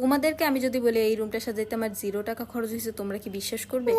তোমাদেরকে আমি যদি বলি এই রুমটা সাজাইতে আমার 0 টাকা খরচ হয়েছে, তোমরা কি বিশ্বাস করবে?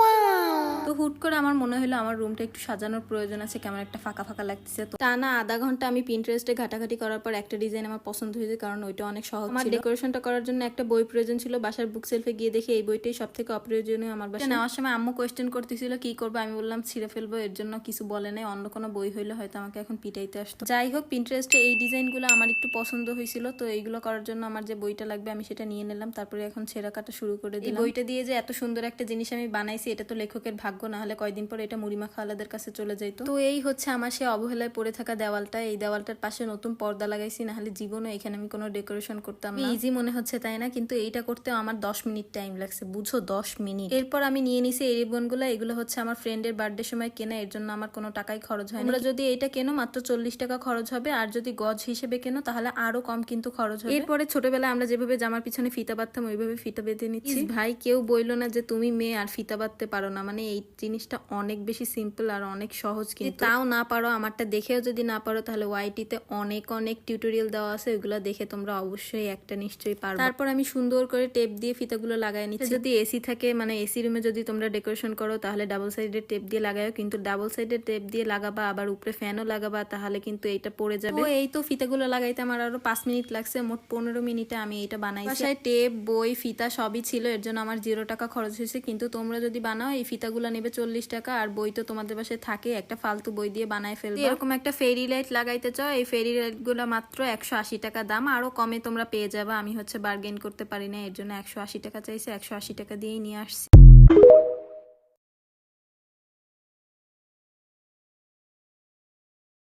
তো হুট করে আমার মনে হলো আমার রুমটা একটু সাজানোর প্রয়োজন আছে, কেমন একটা ফাঁকা ফাঁকা লাগতেছে। তো টানা আধা ঘন্টা আমি পিন্টারেস্টে ঘাটাঘাটি করার পর একটা ডিজাইন আমার পছন্দ হয়েছে, কারণ ওইটা অনেক সহজ ছিল। আমার ডেকোরেশনটা করার জন্য একটা বই প্রয়োজন ছিল। বাসার বুক সেলফে গিয়ে দেখি এই বইটাই সব থেকে অপ্রয়োজনীয় আমার বাসায়। নেওয়ার সময় আম্মু কোয়েশ্চেন করতেছিল কি করবো, আমি বললাম ছিঁড়ে ফেলবো, এর জন্য কিছু বলে নাই। অন্য কোনো বই হইলে হয়তো আমাকে এখন পিটাইতে আসতো। যাই হোক, পিন্টারেস্টে এই ডিজাইনগুলো আমার একটু পছন্দ হয়েছিল, তো এইগুলো করার জন্য আমার যে বইটা লাগবে আমি সেটা নিয়ে নিলাম। তারপরে এখন ছেঁড়া কাটা শুরু করে দিলাম। এই বইটা দিয়ে যে এত সুন্দর একটা জিনিস আমি বানাইছি, এটা তো লেখকের ভাগ্য, না হলে কয়দিন পরে এটা মুড়িমা খালাদের কাছে চলে যাইতো। তো এই হচ্ছে আমার সে অবহেলায় পড়ে থাকা দেওয়ালটা। এই দেওয়ালটার পাশে নতুন পর্দা লাগাইছি, না হলে জীবনে এখানে আমি কোনো ডেকোরেশন করতাম না। ইজি মনে হচ্ছে তাই না? কিন্তু এইটা করতেও আমার 10 মিনিট টাইম লাগছে, বুঝো 10 মিনিট। এরপর আমি নিয়ে নিছি এই রিবনগুলো। এগুলো হচ্ছে আমার ফ্রেন্ডের বার্থডে সময় কেনা, এর জন্য আমার কোনো টাকাই খরচ হয় না। তোমরা যদি এইটা কেনো মাত্র 40 টাকা খরচ হবে, আর যদি গজ হিসেবে কেনো তাহলে আরো কম কিন্তু খরচ হবে। এরপরে ছোটবেলায় আমরা যেভাবে জামার পিছনে ফিতা বাঁধতাম ওইভাবে ফিতা বেঁধে নিচ্ছি। ভাই কেউ বইলো না যে তুমি মেয়ে আর ফিতা বাঁধতে পারো না, মানে এই জিনিসটা অনেক বেশি সিম্পল আর অনেক সহজ। কিন্তু তাও না পারো, আমারটা দেখেও যদি না পারো তাহলে ওয়াইটিতে অনেক অনেক টিউটোরিয়াল দেওয়া আছে, ওইগুলো দেখে তোমরা অবশ্যই একটা নিশ্চয়ই পারবে। তারপর আমি সুন্দর করে টেপ দিয়ে ফিতাগুলো লাগাই নিচ্ছি। যদি এসি থাকে, মানে এসি রুমে যদি তোমরা ডেকোরেশন করো তাহলে ডাবল সাইডের টেপ দিয়ে লাগাও, কিন্তু ডাবল সাইডের টেপ দিয়ে লাগাবা আবার উপরে ফ্যানও লাগাবা, তাহলে কিন্তু এইটা পড়ে যাবে। এই তো ফিতাগুলো লাগাইতে আমার আরো 5 মিনিট লাগছে, মোট 15 মিনিটে আমি এটা বানাইছি। বাসায় টেপ, বই, ফিতা সবই ছিল, এর জন্য আমার 0 টাকা খরচ হয়েছে। কিন্তু তোমরা যদি বানাও এই ফিতাগুলো নেবে 40 টাকা, আর বই তো তোমাদের বাসায় থাকে, একটা ফালতু বই দিয়ে বানায় ফেলবে। এরকম একটা ফেরি লাইট লাগাইতে চাও, এই ফেরি লাইট গুলো মাত্র 180 টাকা দাম, আরো কমে তোমরা পেয়ে যাবা। আমি হচ্ছে বার্গেন করতে পারি না, এর জন্য 180 টাকা চাইছে, 180 টাকা দিয়েই নিয়ে আসছি।